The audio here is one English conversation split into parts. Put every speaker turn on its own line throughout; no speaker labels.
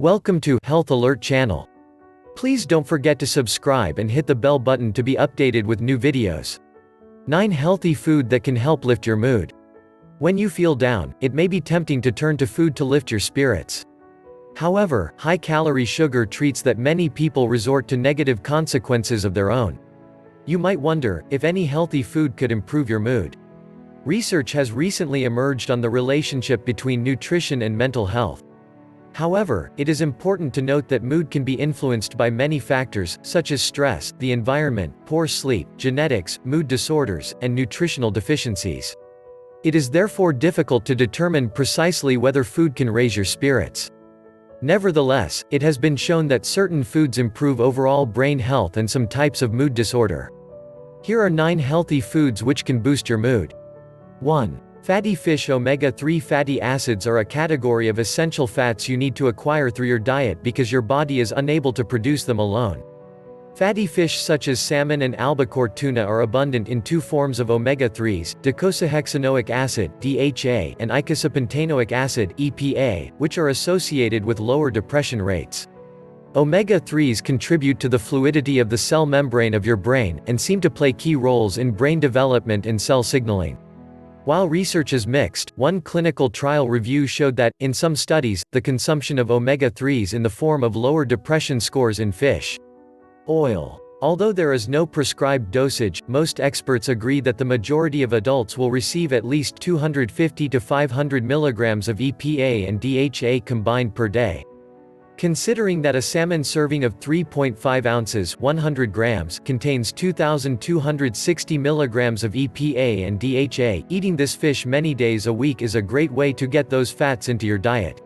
Welcome to Health Alert channel. Please don't forget to subscribe and hit the bell button to be updated with new videos. 9 healthy food that can help lift your mood. When you feel down, it may be tempting to turn to food to lift your spirits. However, high-calorie sugar treats that many people resort to negative consequences of their own. You might wonder if any healthy food could improve your mood. Research has recently emerged on the relationship between nutrition and mental health. However, it is important to note that mood can be influenced by many factors, such as stress, the environment, poor sleep, genetics, mood disorders, and nutritional deficiencies. It is therefore difficult to determine precisely whether food can raise your spirits. Nevertheless, it has been shown that certain foods improve overall brain health and some types of mood disorder. Here are 9 healthy foods which can boost your mood. 1. Fatty fish. Omega-3 fatty acids are a category of essential fats you need to acquire through your diet because your body is unable to produce them alone. Fatty fish such as salmon and albacore tuna are abundant in 2 forms of omega-3s, docosahexaenoic acid (DHA) and eicosapentaenoic acid (EPA), which are associated with lower depression rates. Omega-3s contribute to the fluidity of the cell membrane of your brain, and seem to play key roles in brain development and cell signaling. While research is mixed, one clinical trial review showed that, in some studies, the consumption of omega-3s in the form of lower depression scores in fish oil. Although there is no prescribed dosage, most experts agree that the majority of adults will receive at least 250 to 500 milligrams of EPA and DHA combined per day. Considering that a salmon serving of 3.5 ounces 100 grams contains 2,260 milligrams of EPA and DHA, eating this fish many days a week is a great way to get those fats into your diet.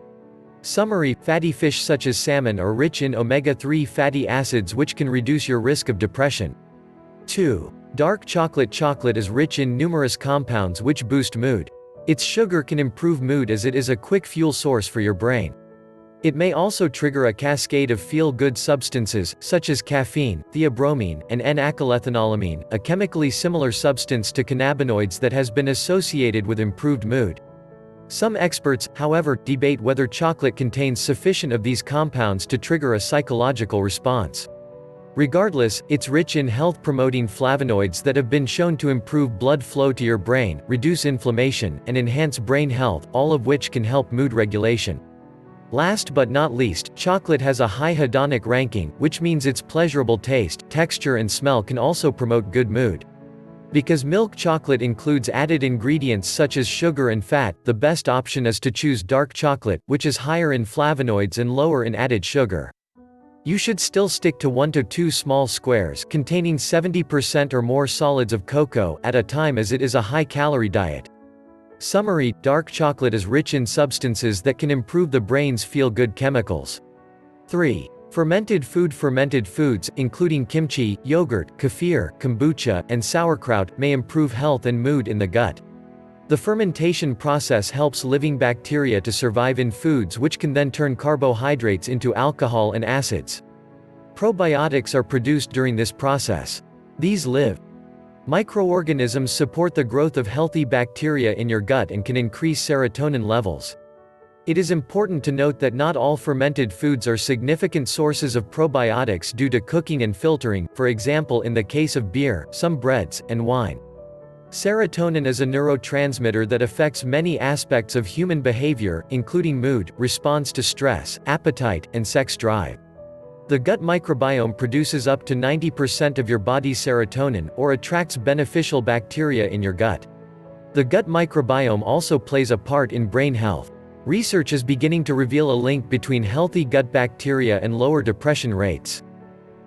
Summary: fatty fish such as salmon are rich in omega-3 fatty acids which can reduce your risk of depression. 2. Dark chocolate. Chocolate is rich in numerous compounds which boost mood. Its sugar can improve mood as it is a quick fuel source for your brain. It may also trigger a cascade of feel-good substances, such as caffeine, theobromine, and N-acylethanolamine, a chemically similar substance to cannabinoids that has been associated with improved mood. Some experts, however, debate whether chocolate contains sufficient of these compounds to trigger a psychological response. Regardless, it's rich in health-promoting flavonoids that have been shown to improve blood flow to your brain, reduce inflammation, and enhance brain health, all of which can help mood regulation. Last but not least, chocolate has a high hedonic ranking, which means its pleasurable taste, texture and smell can also promote good mood. Because milk chocolate includes added ingredients such as sugar and fat, the best option is to choose dark chocolate, which is higher in flavonoids and lower in added sugar. You should still stick to 1 to 2 small squares containing 70% or more solids of cocoa at a time, as it is a high-calorie diet. Summary: dark chocolate is rich in substances that can improve the brain's feel-good chemicals. 3. Fermented food. Fermented foods, including kimchi, yogurt, kefir, kombucha, and sauerkraut, may improve health and mood in the gut. The fermentation process helps living bacteria to survive in foods, which can then turn carbohydrates into alcohol and acids. Probiotics are produced during this process. These live microorganisms support the growth of healthy bacteria in your gut and can increase serotonin levels. It is important to note that not all fermented foods are significant sources of probiotics due to cooking and filtering, for example in the case of beer, some breads, and wine. Serotonin is a neurotransmitter that affects many aspects of human behavior, including mood, response to stress, appetite, and sex drive. The gut microbiome produces up to 90% of your body's serotonin, or attracts beneficial bacteria in your gut. The gut microbiome also plays a part in brain health. Research is beginning to reveal a link between healthy gut bacteria and lower depression rates.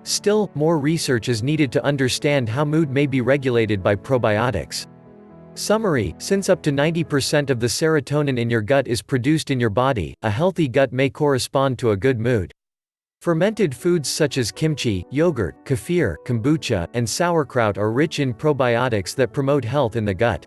Still, more research is needed to understand how mood may be regulated by probiotics. Summary: since up to 90% of the serotonin in your gut is produced in your body, a healthy gut may correspond to a good mood. Fermented foods such as kimchi, yogurt, kefir, kombucha, and sauerkraut are rich in probiotics that promote health in the gut.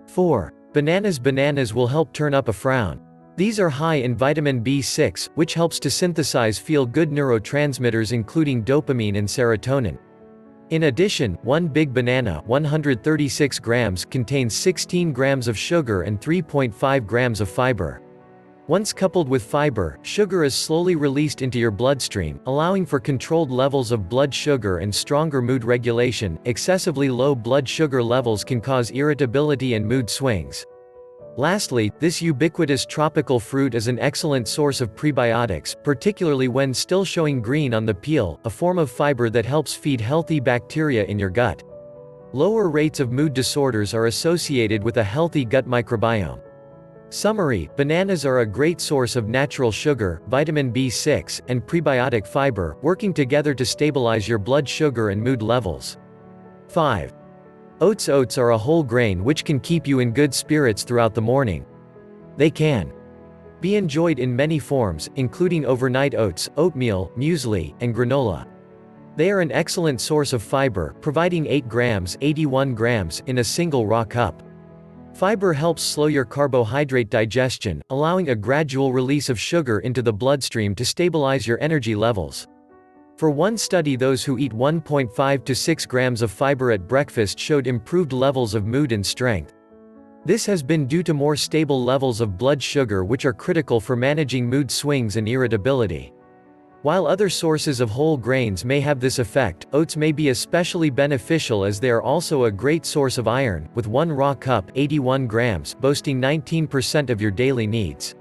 4. Bananas. Bananas will help turn up a frown. These are high in vitamin B6, which helps to synthesize feel-good neurotransmitters including dopamine and serotonin. In addition, one big banana 136 grams contains 16 grams of sugar and 3.5 grams of fiber. Once coupled with fiber, sugar is slowly released into your bloodstream, allowing for controlled levels of blood sugar and stronger mood regulation. Excessively low blood sugar levels can cause irritability and mood swings. Lastly, this ubiquitous tropical fruit is an excellent source of prebiotics, particularly when still showing green on the peel, a form of fiber that helps feed healthy bacteria in your gut. Lower rates of mood disorders are associated with a healthy gut microbiome. Summary: bananas are a great source of natural sugar, vitamin B6, and prebiotic fiber, working together to stabilize your blood sugar and mood levels. 5. Oats. Oats are a whole grain which can keep you in good spirits throughout the morning. They can be enjoyed in many forms, including overnight oats, oatmeal, muesli, and granola. They are an excellent source of fiber, providing 8 grams, 81 grams in a single raw cup. Fiber helps slow your carbohydrate digestion, allowing a gradual release of sugar into the bloodstream to stabilize your energy levels. For one study, those who eat 1.5 to 6 grams of fiber at breakfast showed improved levels of mood and strength. This has been due to more stable levels of blood sugar, which are critical for managing mood swings and irritability. While other sources of whole grains may have this effect, oats may be especially beneficial as they are also a great source of iron, with one raw cup, 81 grams, boasting 19% of your daily needs.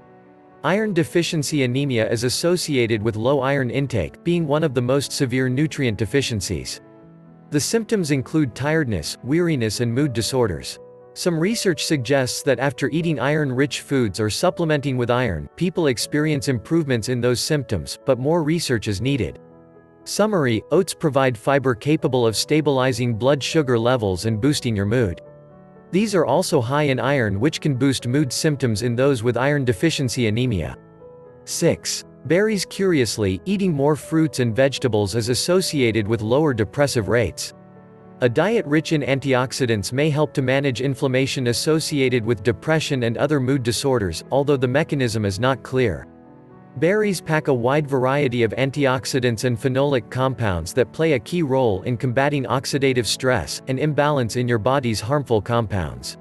Iron deficiency anemia is associated with low iron intake, being one of the most severe nutrient deficiencies. The symptoms include tiredness, weariness, and mood disorders. Some research suggests that after eating iron-rich foods or supplementing with iron, people experience improvements in those symptoms, but more research is needed. Summary: oats provide fiber capable of stabilizing blood sugar levels and boosting your mood. These are also high in iron, which can boost mood symptoms in those with iron deficiency anemia. 6. Berries. Curiously, eating more fruits and vegetables is associated with lower depressive rates. A diet rich in antioxidants may help to manage inflammation associated with depression and other mood disorders, although the mechanism is not clear. Berries pack a wide variety of antioxidants and phenolic compounds that play a key role in combating oxidative stress and imbalance in your body's harmful compounds.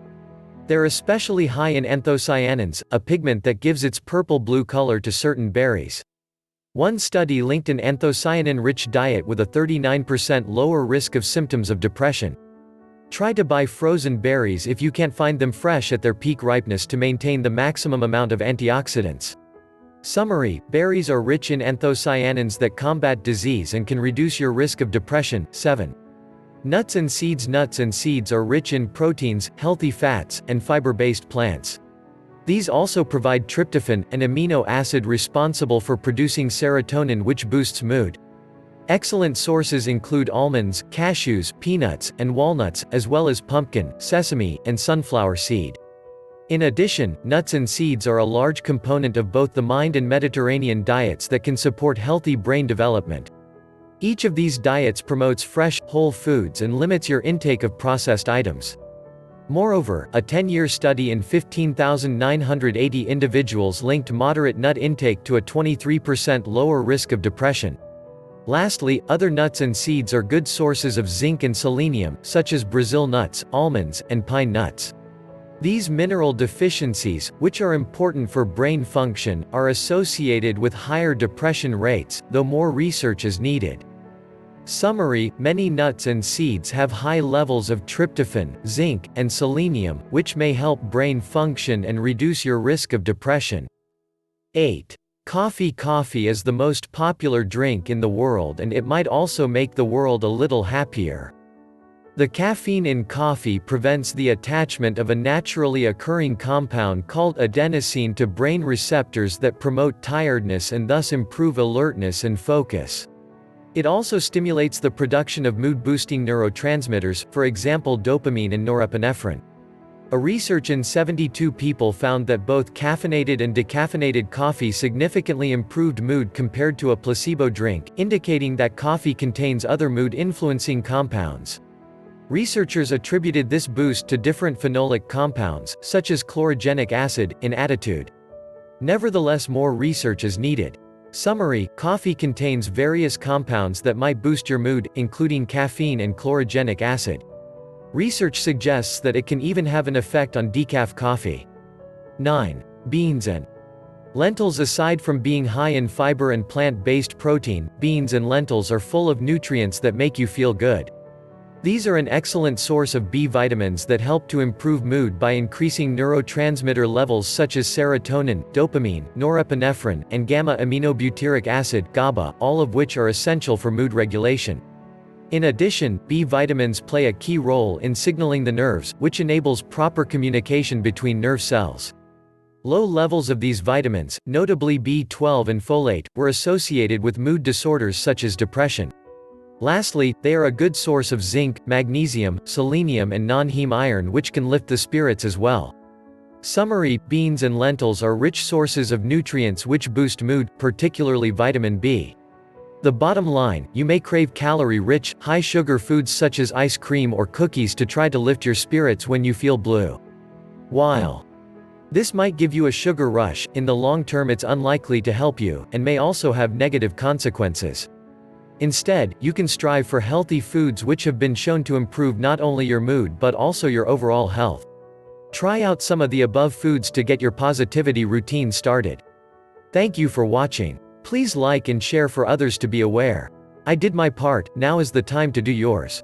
They're especially high in anthocyanins, a pigment that gives its purple-blue color to certain berries. One study linked an anthocyanin-rich diet with a 39% lower risk of symptoms of depression. Try to buy frozen berries if you can't find them fresh at their peak ripeness to maintain the maximum amount of antioxidants. Summary: berries are rich in anthocyanins that combat disease and can reduce your risk of depression. 7. Nuts and seeds. Nuts and seeds are rich in proteins, healthy fats, and fiber-based plants. These also provide tryptophan, an amino acid responsible for producing serotonin, which boosts mood. Excellent sources include almonds, cashews, peanuts, and walnuts, as well as pumpkin, sesame, and sunflower seed. In addition, nuts and seeds are a large component of both the Mind and Mediterranean diets that can support healthy brain development. Each of these diets promotes fresh, whole foods and limits your intake of processed items. Moreover, a 10-year study in 15,980 individuals linked moderate nut intake to a 23% lower risk of depression. Lastly, other nuts and seeds are good sources of zinc and selenium, such as Brazil nuts, almonds, and pine nuts. These mineral deficiencies, which are important for brain function, are associated with higher depression rates, though more research is needed. Summary: many nuts and seeds have high levels of tryptophan, zinc, and selenium, which may help brain function and reduce your risk of depression. 8. Coffee. Coffee is the most popular drink in the world, and it might also make the world a little happier. The caffeine in coffee prevents the attachment of a naturally occurring compound called adenosine to brain receptors that promote tiredness and thus improve alertness and focus. It also stimulates the production of mood-boosting neurotransmitters, for example dopamine and norepinephrine. A research in 72 people found that both caffeinated and decaffeinated coffee significantly improved mood compared to a placebo drink, indicating that coffee contains other mood-influencing compounds. Researchers attributed this boost to different phenolic compounds, such as chlorogenic acid, in attitude. Nevertheless, more research is needed. Summary: coffee contains various compounds that might boost your mood, including caffeine and chlorogenic acid. Research suggests that it can even have an effect on decaf coffee. 9. Beans and Lentils, aside from being high in fiber and plant-based protein, beans and lentils are full of nutrients that make you feel good. These are an excellent source of B vitamins that help to improve mood by increasing neurotransmitter levels such as serotonin, dopamine, norepinephrine, and gamma-aminobutyric acid (GABA), all of which are essential for mood regulation. In addition, B vitamins play a key role in signaling the nerves, which enables proper communication between nerve cells. Low levels of these vitamins, notably B12 and folate, were associated with mood disorders such as depression. Lastly, they are a good source of zinc, magnesium, selenium and non-heme iron, which can lift the spirits as well. Summary: beans and lentils are rich sources of nutrients which boost mood, particularly vitamin B. The bottom line, you may crave calorie-rich, high-sugar foods such as ice cream or cookies to try to lift your spirits when you feel blue. While this might give you a sugar rush, in the long term it's unlikely to help you, and may also have negative consequences. Instead, you can strive for healthy foods which have been shown to improve not only your mood but also your overall health. Try out some of the above foods to get your positivity routine started. Thank you for watching. Please like and share for others to be aware. I did my part, now is the time to do yours.